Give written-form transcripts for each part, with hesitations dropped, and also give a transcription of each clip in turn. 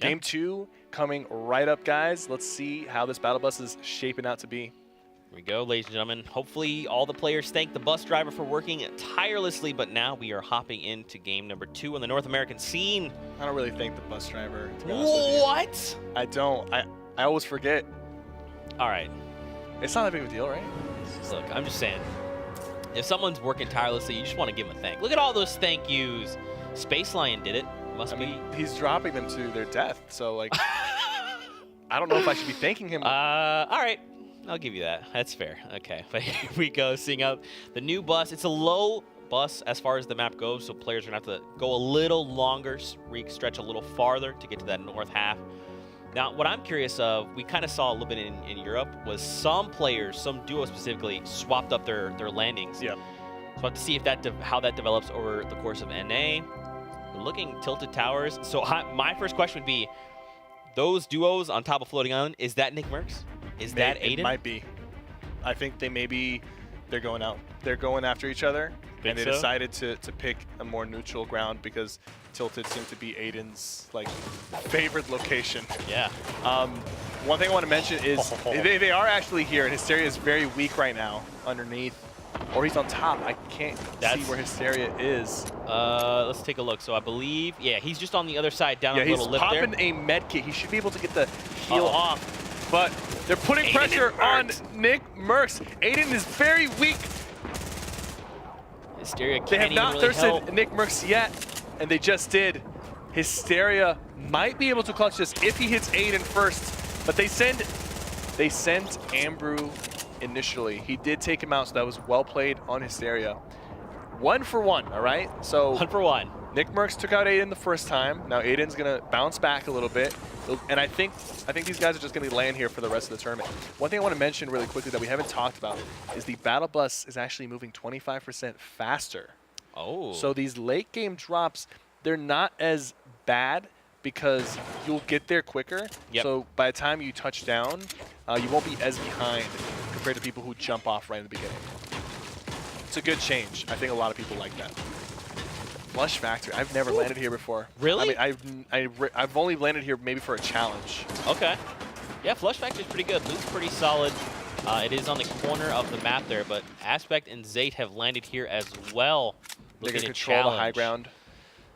Game 2 coming right up, guys. Let's see how this battle bus is shaping out to be. Here we go, ladies and gentlemen. Hopefully all the players thank the bus driver for working tirelessly, but now we are hopping into game number 2 on the North American scene. I don't really thank the bus driver, to be honest with you. What? I don't. I always forget. All right. It's not that big of a deal, right? Look, I'm just saying, if someone's working tirelessly, you just want to give them a thank. Look at all those thank yous. Space Lion did it. I mean, he's dropping them to their death, so like, I don't know if I should be thanking him. All right. I'll give you that. That's fair. Okay, but here we go, seeing out the new bus. It's a low bus as far as the map goes, so players are going to have to go a little longer, stretch a little farther to get to that north half. Now, what I'm curious of, we kind of saw a little bit in Europe, was some players, some duos specifically, swapped up their landings. Yeah. So we'll have to see if how that develops over the course of NA. We're looking Tilted Towers. So my first question would be, those duos on top of Floating Island, is that Nick Mercs? Is that Aiden? It might be. I think they're going out. They're going after each other, and they decided to pick a more neutral ground because Tilted seemed to be Aiden's like favorite location. Yeah. One thing I want to mention is they are actually here, and Hysteria is very weak right now underneath, or he's on top. I can't see where Hysteria is. Let's take a look. So I believe, yeah, he's just on the other side down a little lip there. Yeah, he's popping a med kit. He should be able to get the heal off. But they're putting pressure on Nick Mercs. Aiden is very weak. Hysteria can't They have not really thirsted help. Nick Mercs yet, and they just did. Hysteria might be able to clutch this if he hits Aiden first, but they sent Ambrew initially. He did take him out, so that was well played on Hysteria. 1 for 1, all right? So 1 for 1. Nick Mercs took out Aiden the first time. Now Aiden's gonna bounce back a little bit, and I think these guys are just gonna be laying here for the rest of the tournament. One thing I want to mention really quickly that we haven't talked about is the battle bus is actually moving 25% faster. Oh. So these late game drops, they're not as bad because you'll get there quicker. Yep. So by the time you touch down, you won't be as behind compared to people who jump off right in the beginning. It's a good change. I think a lot of people like that. Flush Factory. I've never landed here before. Really? I mean, I've only landed here maybe for a challenge. Okay. Yeah, Flush Factory is pretty good. Loot's pretty solid. It is on the corner of the map there, but Aspect and Zayt have landed here as well. They're gonna control the high ground.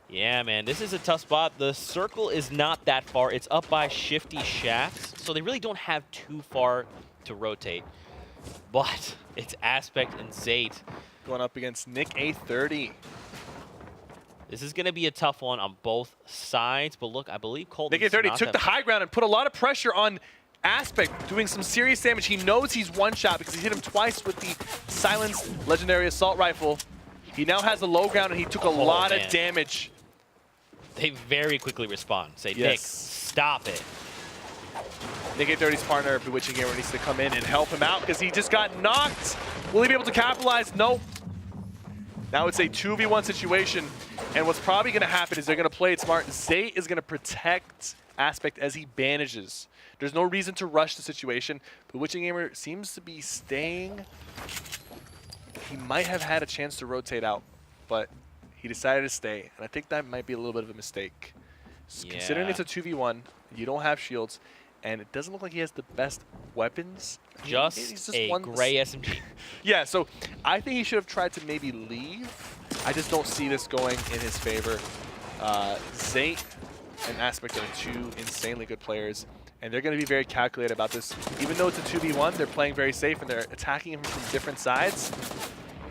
Yeah, man, this is a tough spot. The circle is not that far. It's up by shifty shafts, so they really don't have too far to rotate. But it's Aspect and Zayt going up against Nick A30. This is going to be a tough one on both sides, but look, I believe Colton. Nick A30 took the high ground and put a lot of pressure on Aspect, doing some serious damage. He knows he's one shot because he hit him twice with the silenced legendary assault rifle. He now has the low ground and he took a lot of damage. They very quickly respond. Say, yes. Nick, stop it. Nick A30's partner, Bewitching Gamer, needs to come in and help him out because he just got knocked. Will he be able to capitalize? Nope. Now it's a 2v1 situation, and what's probably going to happen is they're going to play it smart. Zayt is going to protect Aspect as he bandages. There's no reason to rush the situation. Bewitching Gamer seems to be staying. He might have had a chance to rotate out, but he decided to stay, and I think that might be a little bit of a mistake. Yeah. Considering it's a 2v1, you don't have shields, and it doesn't look like he has the best weapons. Just a gray SMG. Yeah, so I think he should have tried to maybe leave. I just don't see this going in his favor. Zayt and Aspect are two insanely good players, and they're going to be very calculated about this. Even though it's a 2v1, they're playing very safe, and they're attacking him from different sides.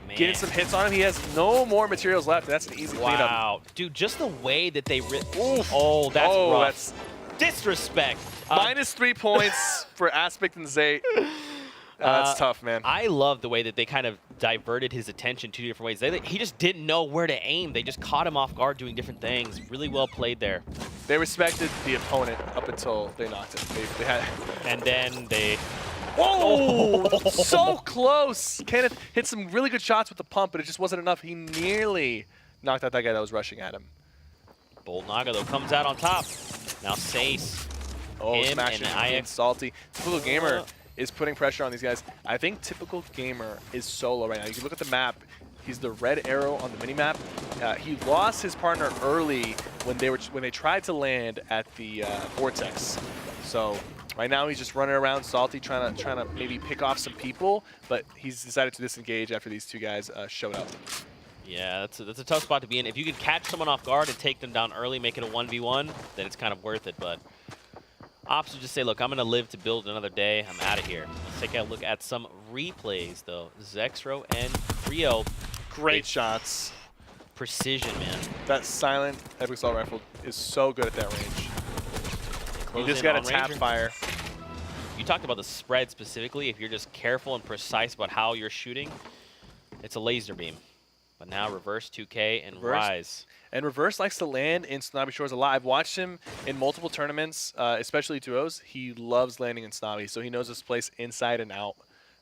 Man. Getting some hits on him. He has no more materials left. That's an easy cleanup. Wow. Dude, just the way that they oh, that's rough. That's disrespect. -3 points for Aspect and Zayt. That's tough, man. I love the way that they kind of diverted his attention 2 different ways. He just didn't know where to aim. They just caught him off guard doing different things. Really well played there. They respected the opponent up until they knocked him. They had, and then they... Whoa! So close! Kenneth hit some really good shots with the pump, but it just wasn't enough. He nearly knocked out that guy that was rushing at him. Bold Naga, though, comes out on top. Now Sace. Smashing and Salty. Typical Gamer is putting pressure on these guys. I think Typical Gamer is solo right now. You can look at the map. He's the red arrow on the minimap. He lost his partner early when they tried to land at the vortex. So right now he's just running around salty, trying to maybe pick off some people, but he's decided to disengage after these two guys showed up. Yeah, that's a tough spot to be in. If you could catch someone off guard and take them down early, make it a 1v1, then it's kind of worth it. But Ops would just say, look, I'm going to live to build another day. I'm out of here. Let's take a look at some replays, though. Zexro and Rio. Great shots. Precision, man. That silent heavy assault rifle is so good at that range. You just got to tap fire. You talked about the spread specifically. If you're just careful and precise about how you're shooting, it's a laser beam. But now Reverse 2K and Rise. And Reverse likes to land in Snobby Shores a lot. I've watched him in multiple tournaments, especially duos. He loves landing in Snobby, so he knows this place inside and out.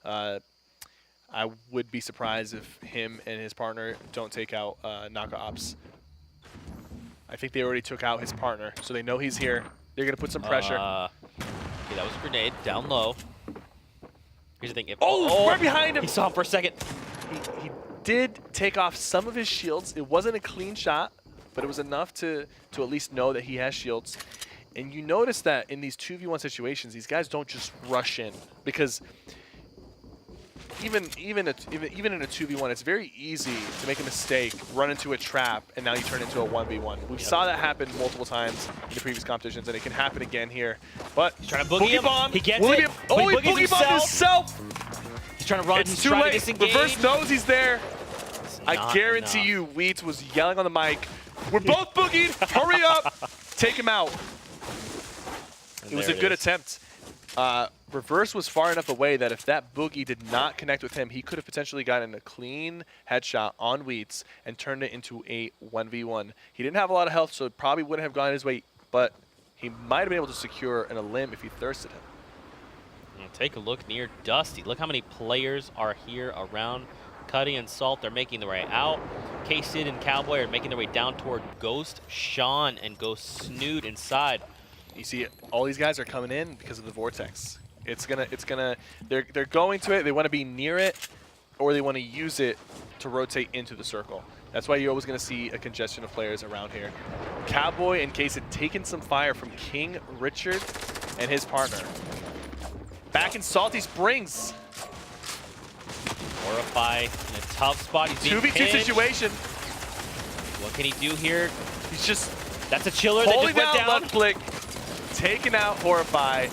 I would be surprised if him and his partner don't take out Naka Ops. I think they already took out his partner, so they know he's here. They're going to put some pressure. Okay, that was a grenade down low. Here's the thing. If, right behind him. He saw him for a second. He did take off some of his shields. It wasn't a clean shot, but it was enough to at least know that he has shields. And you notice that in these 2v1 situations, these guys don't just rush in, because even in a 2v1, it's very easy to make a mistake, run into a trap, and now you turn into a 1v1. We saw that happen multiple times in the previous competitions, and it can happen again here. But he's trying to boogie bomb. He gets it. Oh, he boogie bombed himself. He's trying to run. It's too late. Reverse knows he's there. I guarantee you, Wheats was yelling on the mic, "We're both boogied. Hurry up. Take him out." It was a good attempt. Reverse was far enough away that if that boogie did not connect with him, he could have potentially gotten a clean headshot on Wheats and turned it into a 1v1. He didn't have a lot of health, so it probably wouldn't have gone his way, but he might have been able to secure an limb if he thirsted him. Take a look near Dusty. Look how many players are here around Cuddy and Salt. They're making their way out. K-Sid and Cowboy are making their way down toward Ghost Sean and Ghost Snood inside. You see, all these guys are coming in because of the vortex. They're going to it. They want to be near it, or they want to use it to rotate into the circle. That's why you're always going to see a congestion of players around here. Cowboy and Case had taken some fire from King Richard and his partner. Back in Salty Springs. Horrify in a tough spot. He's being 2v2 situation. What can he do here? He's just that's a chiller that just went down. Left click, taking out Horrify.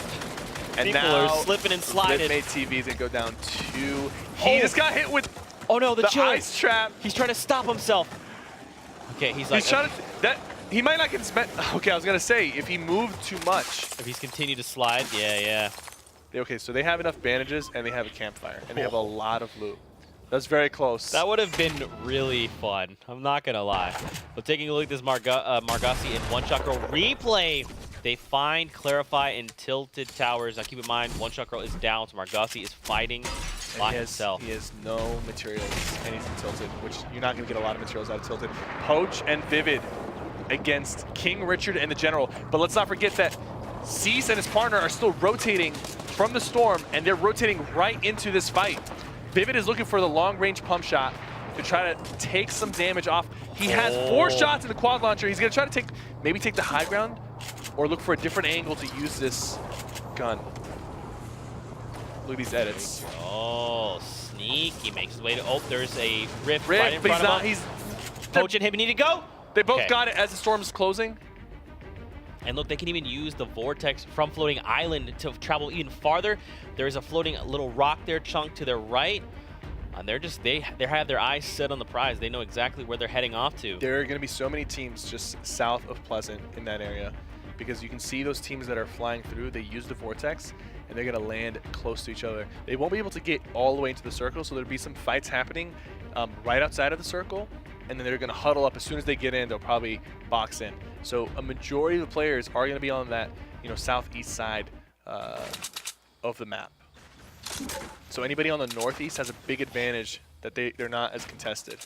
And people now are slipping and sliding. Made TVs and go down 2. He just got hit with the ice trap. He's trying to stop himself. Okay, he's trying to he might not get spent. Okay, I was gonna say if he moved too much. If he's continued to slide, yeah. Okay, so they have enough bandages and they have a campfire and they have a lot of loot. That's very close. That would have been really fun. I'm not gonna lie. But taking a look at this Margassi in one shot girl replay. They find Clarify in Tilted Towers. Now keep in mind, one shot girl is down, so Margassi is fighting by himself. He has no materials, and he's in Tilted, which you're not going to get a lot of materials out of Tilted. Poach and Vivid against King Richard and the General. But let's not forget that Cease and his partner are still rotating from the Storm, and they're rotating right into this fight. Vivid is looking for the long-range pump shot to try to take some damage off. He has 4 shots in the quad launcher. He's going to try to maybe take the high ground, or look for a different angle to use this gun. Look at these edits. Oh, sneaky. Makes his way to... Oh, there's a rift right in front of him. He's Poach and him need to go. They both got it as the storm's closing. And look, they can even use the vortex from Floating Island to travel even farther. There is a floating little rock there, chunk to their right. And they have their eyes set on the prize. They know exactly where they're heading off to. There are going to be so many teams just south of Pleasant in that area, because you can see those teams that are flying through, they use the vortex, and they're going to land close to each other. They won't be able to get all the way into the circle, so there'll be some fights happening right outside of the circle, and then they're going to huddle up. As soon as they get in, they'll probably box in. So a majority of the players are going to be on that, southeast side of the map. So anybody on the northeast has a big advantage that they're not as contested.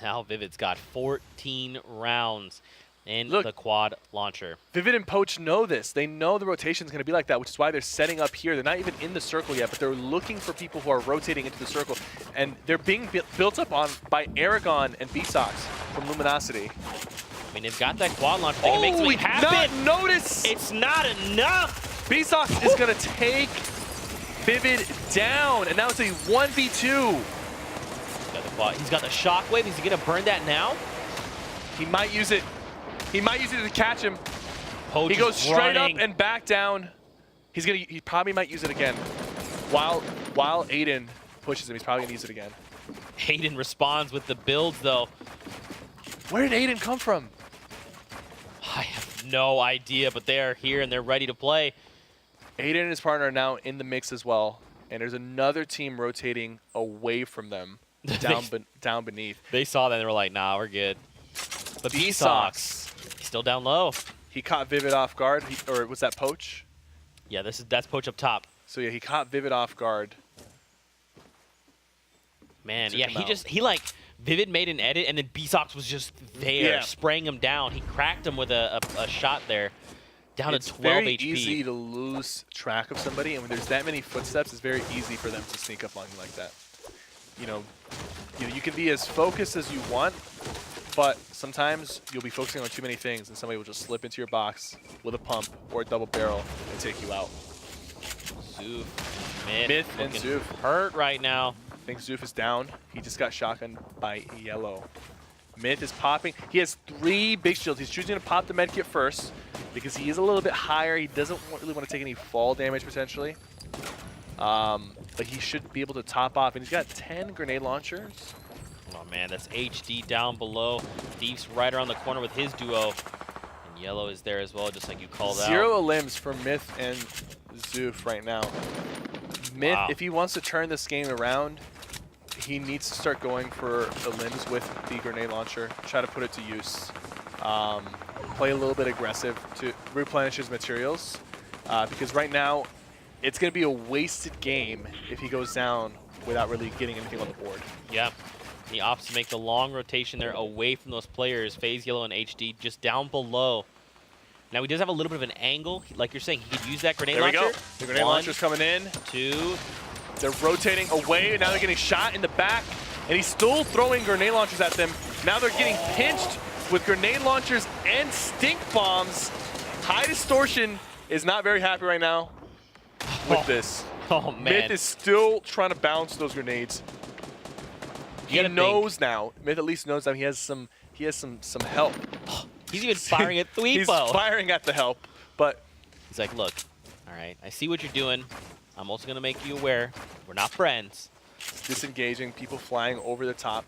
Now Vivid's got 14 rounds. in Look. the quad launcher. Vivid and Poach know this. They know the rotation is going to be like that, which is why they're setting up here. They're not even in the circle yet, but they're looking for people who are rotating into the circle. And they're being built up on by Aragon and B-Sox from Luminosity. I mean, they've got that quad launcher. They can make something happen. Not notice! It's not enough. B-Sox is going to take Vivid down, and now it's a 1v2. He's got the shockwave. Is he going to burn that now? He might use it. He might use it to catch him. Poach He goes straight running. up and back down. He probably might use it again. While Aiden pushes him, he's probably gonna use it again. Aiden responds with the builds though. Where did Aiden come from? I have no idea, but they are here and they're ready to play. Aiden and his partner are now in the mix as well, and there's another team rotating away from them, down beneath. They saw that and they were like, nah, we're good. But B-Sox. He's still down low. He caught Vivid off guard, or was that Poach? Yeah, that's Poach up top. So yeah, he caught Vivid off guard. Man, Took yeah, him out. he like, Vivid made an edit and then B-Sox was just there, Yeah. spraying him down. He cracked him with a shot there, down It's to 12 very HP. easy to lose track of somebody, and when there's that many footsteps, it's very easy for them to sneak up on you like that. You know, you can be as focused as you want, but sometimes you'll be focusing on too many things, and somebody will just slip into your box with a pump or a double barrel and take you out. Zoof, Myth and looking Zoof. hurt right now. I think Zoof is down. He just got shotgunned by Yellow. Myth is popping. He has 3 big shields. He's choosing to pop the medkit first because he is a little bit higher. He doesn't really want to take any fall damage potentially. But he should be able to top off. And he's got 10 grenade launchers. Oh man, that's HD down below. Thief's right around the corner with his duo. And Yellow is there as well, just like you called out. 0 limbs for Myth and Zoof right now. Myth, Wow. if he wants to turn this game around, he needs to start going for the limbs with the grenade launcher. Try to put it to use. Play a little bit aggressive to replenish his materials. Because right now, it's going to be a wasted game if he goes down without really getting anything on the board. Yeah. He opts to make the long rotation there away from those players. Faze, Yellow, and HD just down below. Now he does have a little bit of an angle. Like you're saying, he could use that grenade launcher. There we go. The grenade launcher's coming in. 2. They're rotating away, and now they're getting shot in the back. And he's still throwing grenade launchers at them. Now they're getting pinched with grenade launchers and stink bombs. High Distortion is not very happy right now with this. Oh, man. Myth is still trying to bounce those grenades. He knows now. Myth at least knows that he has some help. He's even firing at Thweepo. He's firing at the help, but he's like, look, all right, I see what you're doing. I'm also going to make you aware we're not friends. disengaging, people flying over the top.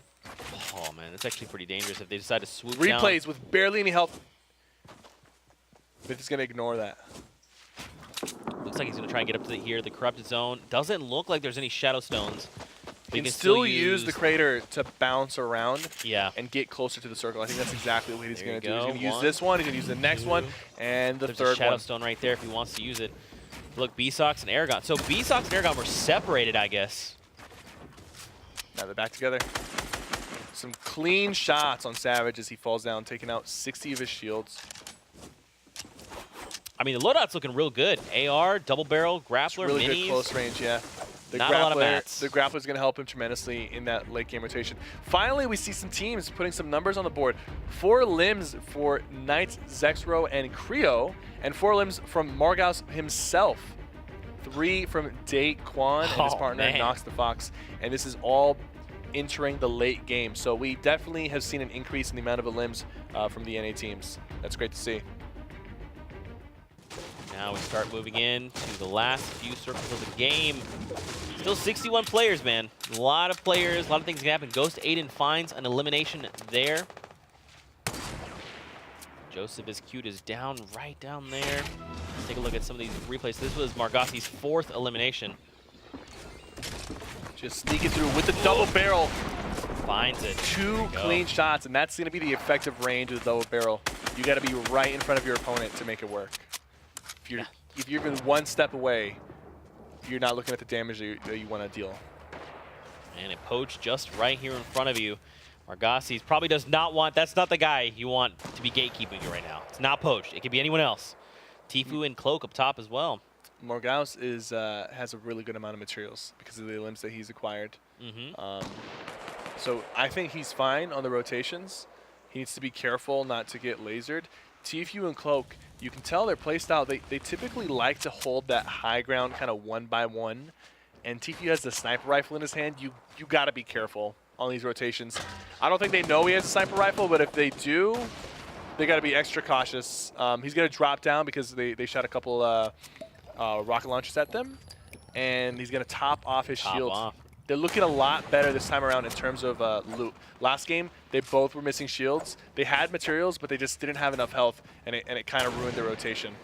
Oh, man, that's actually pretty dangerous if they decide to swoop down. Replays with barely any help. Myth is going to ignore that. Looks like he's going to try and get up to the corrupted zone. Doesn't look like there's any shadow stones. He can still use the crater to bounce around and get closer to the circle. I think that's exactly what he's going to do. He's going to use this one, he's going to use the next one, and the There's third a shadow one. stone right there if he wants to use it. Look, B-Sox and Aragon. So B-Sox and Aragon were separated, I guess. Now they're back together. Some clean shots on Savage as he falls down, taking out 60 of his shields. I mean, the loadout's looking real good. AR, double barrel, grappler, Really minis. good close range, yeah. Not a lot of mats. The grappler's going to help him tremendously in that late game rotation. Finally, we see some teams putting some numbers on the board. 4 limbs for Knights, Zexro, and Creo, and 4 limbs from Margos himself. 3 from Daquan and his partner, man. Nox the Fox. And this is all entering the late game. So we definitely have seen an increase in the amount of limbs from the NA teams. That's great to see. Now we start moving in to the last few circles of the game. Still 61 players, man. A lot of players, a lot of things can happen. Ghost Aiden finds an elimination there. Joseph is cute is down right down there. Let's take a look at some of these replays. This was Margossi's 4th elimination. Just sneaking through with the double barrel. Finds it. 2 clean shots, and that's going to be the effective range of the double barrel. You got to be right in front of your opponent to make it work. If you're even 1 step away, you're not looking at the damage that you want to deal. And it poached just right here in front of you. Margassi probably does not want, that's not the guy you want to be gatekeeping you right now. It's not Poach. It could be anyone else. Tfue and Cloak up top as well. Morgaus is has a really good amount of materials because of the limbs that he's acquired. So I think he's fine on the rotations. He needs to be careful not to get lasered. Tfue and Cloak, you can tell their playstyle. They typically like to hold that high ground kind of 1-by-1. And Tfue has the sniper rifle in his hand. You got to be careful on these rotations. I don't think they know he has a sniper rifle, but if they do, they got to be extra cautious. He's going to drop down because they shot a couple rocket launchers at them. And he's going to top off his shield. They're looking a lot better this time around in terms of loot. Last game, they both were missing shields. They had materials, but they just didn't have enough health, and it kind of ruined their rotation.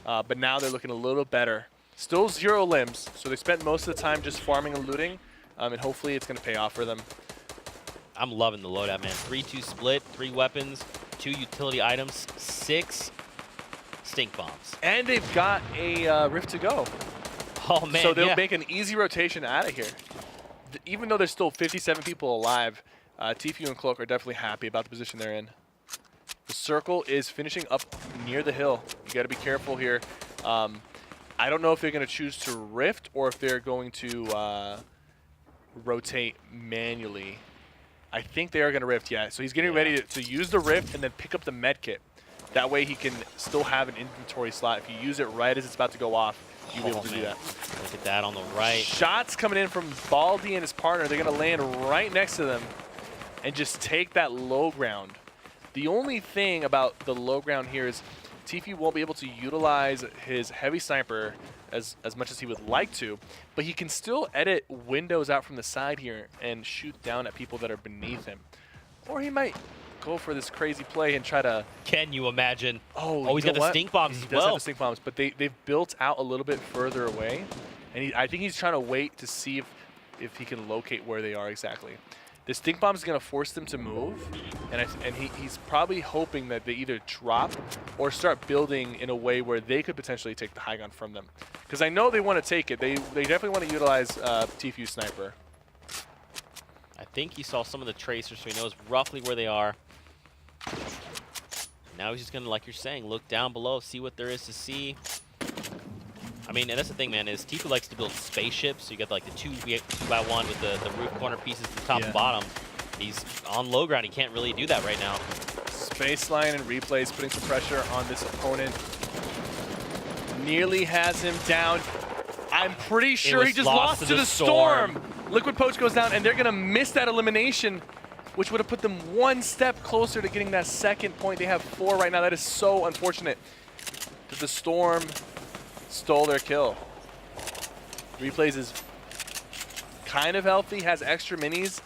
But now they're looking a little better. Still 0 limbs, so they spent most of the time just farming and looting, and hopefully it's going to pay off for them. I'm loving the loadout, man. 3-2 split, 3 weapons, 2 utility items, 6 stink bombs. And they've got a Rift to go. Oh, man, so they'll make an easy rotation out of here. Even though there's still 57 people alive, Tfue and Cloak are definitely happy about the position they're in. The circle is finishing up near the hill. You got to be careful here. I don't know if they're going to choose to rift or if they're going to rotate manually. I think they are going to rift, yeah. So he's getting ready to use the rift and then pick up the med kit. That way he can still have an inventory slot. If you use it right as it's about to go off, you'll be able to do that. Look at that on the right. Shots coming in from Baldy and his partner. They're going to land right next to them and just take that low ground. The only thing about the low ground here is Tfue won't be able to utilize his heavy sniper as much as he would like to, but he can still edit windows out from the side here and shoot down at people that are beneath him. Or he might go for this crazy play and try to... Can you imagine? Oh, he's got the stink bombs as well. He does have the stink bombs, but they've built out a little bit further away. And I think he's trying to wait to see if he can locate where they are exactly. The stink bomb is going to force them to move, and he's probably hoping that they either drop or start building in a way where they could potentially take the high ground from them. Because I know they want to take it. They definitely want to utilize Tfue sniper. I think he saw some of the tracers, so he knows roughly where they are. Now he's just going to, like you're saying, look down below, see what there is to see. I mean, and that's the thing, man, is Tfue likes to build spaceships. So you got like the 2x1 with the roof corner pieces at the top and bottom. He's on low ground. He can't really do that right now. Spaceline and replays putting some pressure on this opponent. Nearly has him down. I'm pretty sure he just lost to the storm. Liquid Poach goes down, and they're going to miss that elimination, which would have put them one step closer to getting that second point. They have 4 right now. That is so unfortunate that the storm stole their kill. Replays is kind of healthy, has extra minis.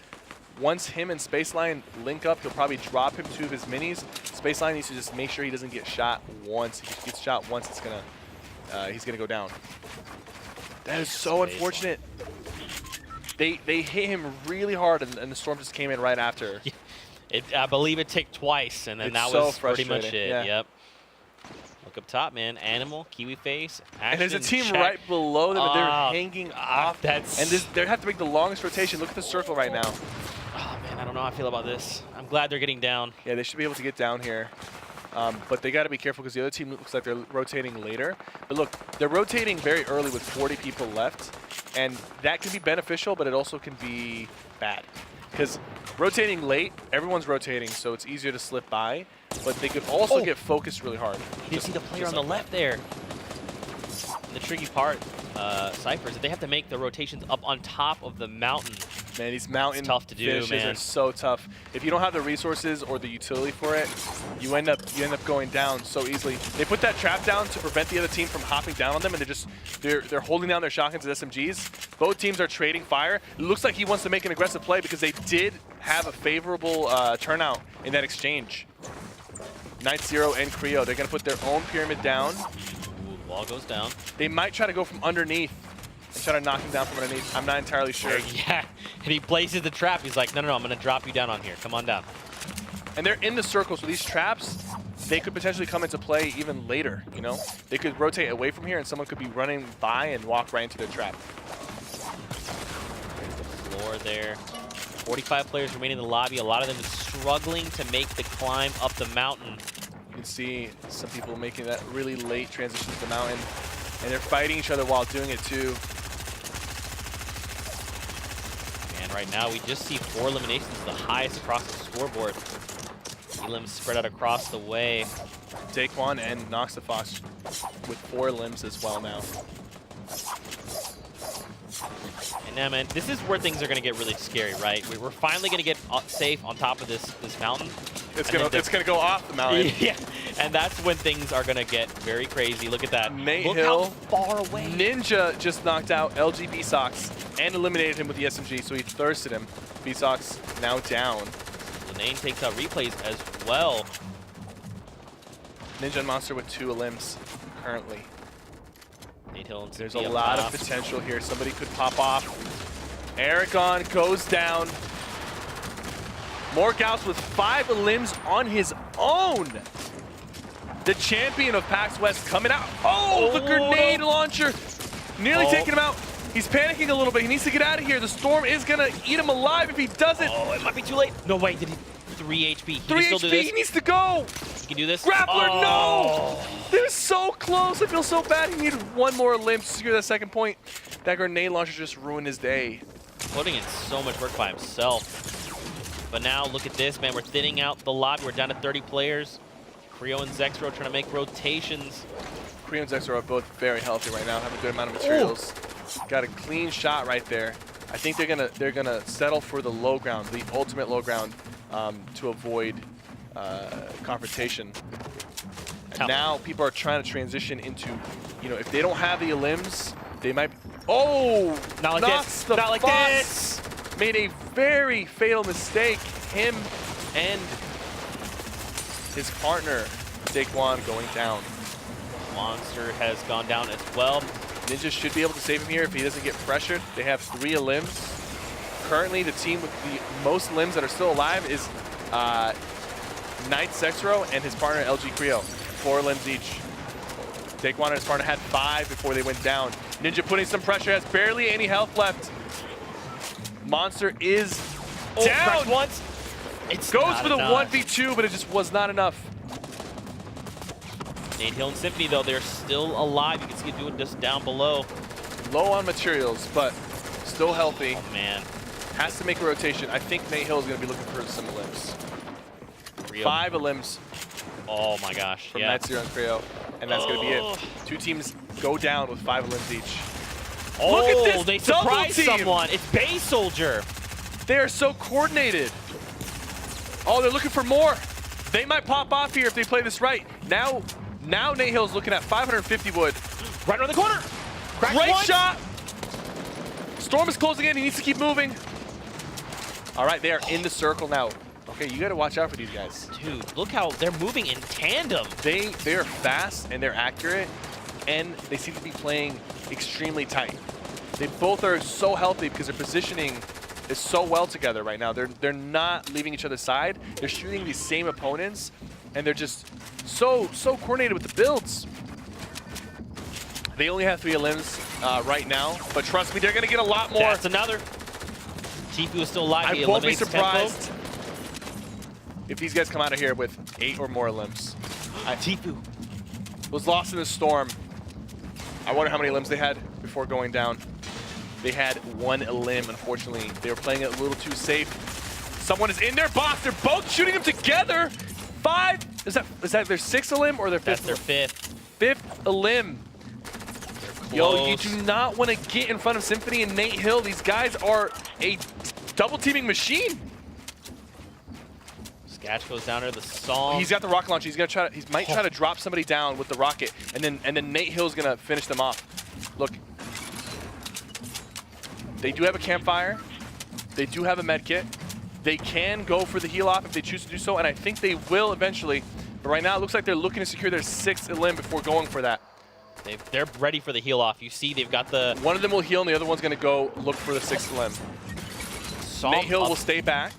Once him and Spaceline link up, he'll probably drop him 2 of his minis. Spaceline needs to just make sure he doesn't get shot once. If he gets shot once, it's gonna he's gonna go down. That is so unfortunate. They hit him really hard, and the storm just came in right after. I believe it ticked twice, and then that was pretty much it. Yeah. Yep. Look up top, man. Animal, Kiwi Face, Action, and there's a team check. Right below them, and they're hanging off. And they have to make the longest rotation. Look at the circle right now. Oh, man, I don't know how I feel about this. I'm glad they're getting down. Yeah, they should be able to get down here. But they got to be careful because the other team looks like they're rotating later. But look, they're rotating very early with 40 people left. And that can be beneficial, but it also can be bad. Because rotating late, everyone's rotating, so it's easier to slip by. But they could also get focused really hard. You can see the player on the left there. And the tricky part, Cypher, is that they have to make the rotations up on top of the mountain. Man, these mountain tough to do, finishes man. are so tough. If you don't have the resources or the utility for it, you end up going down so easily. They put that trap down to prevent the other team from hopping down on them, and they're holding down their shotguns and SMGs. Both teams are trading fire. It looks like he wants to make an aggressive play because they did have a favorable turnout in that exchange. 9-0 and Creo, they're gonna put their own pyramid down. Ooh, wall goes down. They might try to go from underneath and try to knock him down from underneath. I'm not entirely sure. Yeah, and he places the trap. He's like, no, I'm gonna drop you down on here. Come on down. And they're in the circle, so these traps, they could potentially come into play even later, you know? They could rotate away from here and someone could be running by and walk right into their trap. There's the floor there. 45 players remaining in the lobby. A lot of them struggling to make the climb up the mountain. You can see some people making that really late transition to the mountain, and they're fighting each other while doing it too. And right now we just see 4 eliminations, the highest across the scoreboard. Elims spread out across the way. Daquan and Noxafox with 4 limbs as well now. And now, man, this is where things are going to get really scary, right? We're finally going to get safe on top of this mountain. It's gonna go off the mountain. Yeah, and that's when things are going to get very crazy. Look at that. Nate Look Hill, how far away. Ninja just knocked out LG B-Sox and eliminated him with the SMG, so he thirsted him. B-Sox now down. Lane takes out replays as well. Ninja and Monster with 2 limbs currently. Nate Hill and There's a Symfuhny lot up of potential here. Somebody could pop off. Aragon goes down. Morgauss with 5 limbs on his own. The champion of PAX West coming out. Oh, the grenade launcher. Nearly taking him out. He's panicking a little bit. He needs to get out of here. The storm is going to eat him alive if he doesn't. Oh, it might be too late. No, wait. Did he? 3 HP. He 3 can still HP. do this. He needs to go. He can do this. Grappler, Oh. no! They're so close. I feel so bad. He needed 1 more limb to secure that second point. That grenade launcher just ruined his day. Putting in so much work by himself. But now look at this, man. We're thinning out the lobby. We're down to 30 players. Creo and Zexro trying to make rotations. Creo and Zexro are both very healthy right now. Have a good amount of materials. Got a clean shot right there. I think they're gonna settle for the low ground, the ultimate low ground, to avoid confrontation. And now people are trying to transition into, you know, if they don't have the limbs, they might. Oh, Not like this. Not like this. Made a very fatal mistake. Him and his partner, Daquan, going down. Monster has gone down as well. Ninja should be able to save him here if he doesn't get pressured. They have 3 limbs. Currently, the team with the most limbs that are still alive is Knight Zexro and his partner LG Creo. 4 limbs each. Daquan and his partner had 5 before they went down. Ninja putting some pressure, has barely any health left. Monster is down. Once. It Goes for the 1v2, but it just was not enough. Nate Hill and Symfuhny, though, they're still alive. You can see it doing just down below. Low on materials, but still healthy. Oh, man. Has to make a rotation. I think Nate Hill is going to be looking for some limbs. Creo. 5 limbs Oh, my gosh. from Yeah. Night Zero and Creo, and that's going to be it. 2 teams go down with 5 limbs each. Oh, Look at this they double surprised team. someone. It's Base Soldier. They are so coordinated. Oh, they're looking for more. They might pop off here if they play this right. Now Nate Hill's looking at 550 wood. Right around the corner. Cracked Great once. shot. Storm is closing in. He needs to keep moving. All right, they are in the circle now. Okay, you got to watch out for these guys. Dude, look how they're moving in tandem. They are fast and they're accurate, and they seem to be playing extremely tight. They both are so healthy because their positioning is so well together right now. They're not leaving each other's side. They're shooting these same opponents, and they're just so coordinated with the builds. They only have 3 limbs right now, but trust me, they're gonna get a lot more. That's another. Tifu is still alive. I He won't be eliminates surprised if these guys come out of here with 8 or more limbs. Tifu Was lost in the storm. I wonder how many limbs they had before going down. They had 1 limb, unfortunately. They were playing it a little too safe. Someone is in their box. They're both shooting them together. 5. Is that their 6th limb or their 5th? That's their 5th. 5th limb. Yo, you do not want to get in front of Symfuhny and Nate Hill. These guys are a double teaming machine. Sketch goes down to the song. He's got the rocket launcher. He's gonna try. He might try to drop somebody down with the rocket, and then Nate Hill's gonna finish them off. Look, they do have a campfire. They do have a med kit. They can go for the heal off if they choose to do so, and I think they will eventually. But right now, it looks like they're looking to secure their 6th limb before going for that. They're ready for the heal off. You see, they've got the. One of them will heal, and the other one's gonna go look for the 6th limb. Nate Hill will stay back.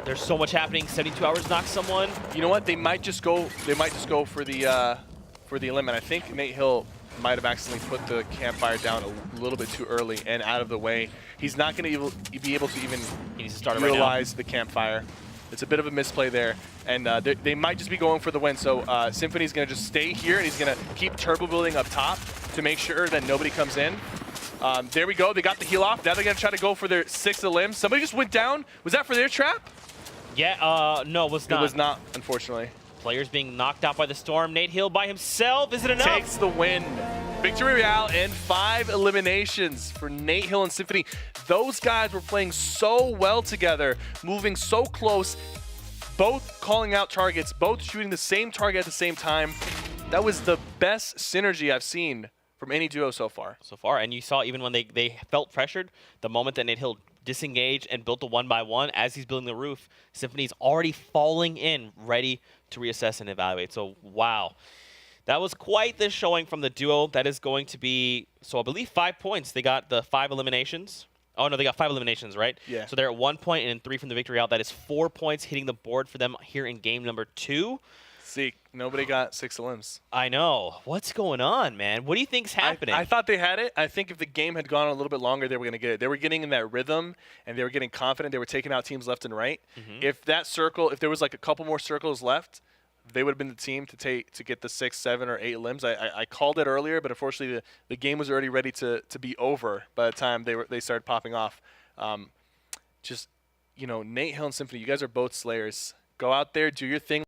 There's so much happening. 72 hours knocks someone. You know what? They might just go. They might just go for the limb, and I think Nate Hill might have accidentally put the campfire down a little bit too early and out of the way. He's not going to be able to even He needs to start it utilize the campfire. It's a bit of a misplay there, and they might just be going for the win. So Symfuhny's going to just stay here, and he's going to keep turbo building up top to make sure that nobody comes in. There we go. They got the heal off. Now they're going to try to go for their 6 of limbs. Somebody just went down. Was that for their trap? Yeah, no, it was not. It was not, unfortunately. Players being knocked out by the storm. Nate Hill by himself. Is it enough? Takes the win. Victory royale and 5 eliminations for Nate Hill and Symfuhny. Those guys were playing so well together, moving so close, both calling out targets, both shooting the same target at the same time. That was the best synergy I've seen from any duo so far. And you saw even when they felt pressured, the moment that Nate Hill disengaged and built a 1-by-1 as he's building the roof, Symfuhny's already falling in, ready to reassess and evaluate. So, wow. That was quite the showing from the duo. That is going to be, so I believe 5 points. They got the 5 eliminations. Oh, no, they got 5 eliminations, right? Yeah. So they're at 1 point and 3 from the victory out. That is 4 points hitting the board for them here in game number 2. See, nobody got 6 limbs. I know. What's going on, man? What do you think's happening? I thought they had it. I think if the game had gone a little bit longer, they were going to get it. They were getting in that rhythm, and they were getting confident. They were taking out teams left and right. If that circle, if there was like a couple more circles left, they would have been the team to get the 6, 7, or 8 limbs. I called it earlier, but unfortunately the game was already ready to be over by the time they started popping off. Just, you know, Nate Hill and Symfuhny, you guys are both slayers. Go out there, do your thing.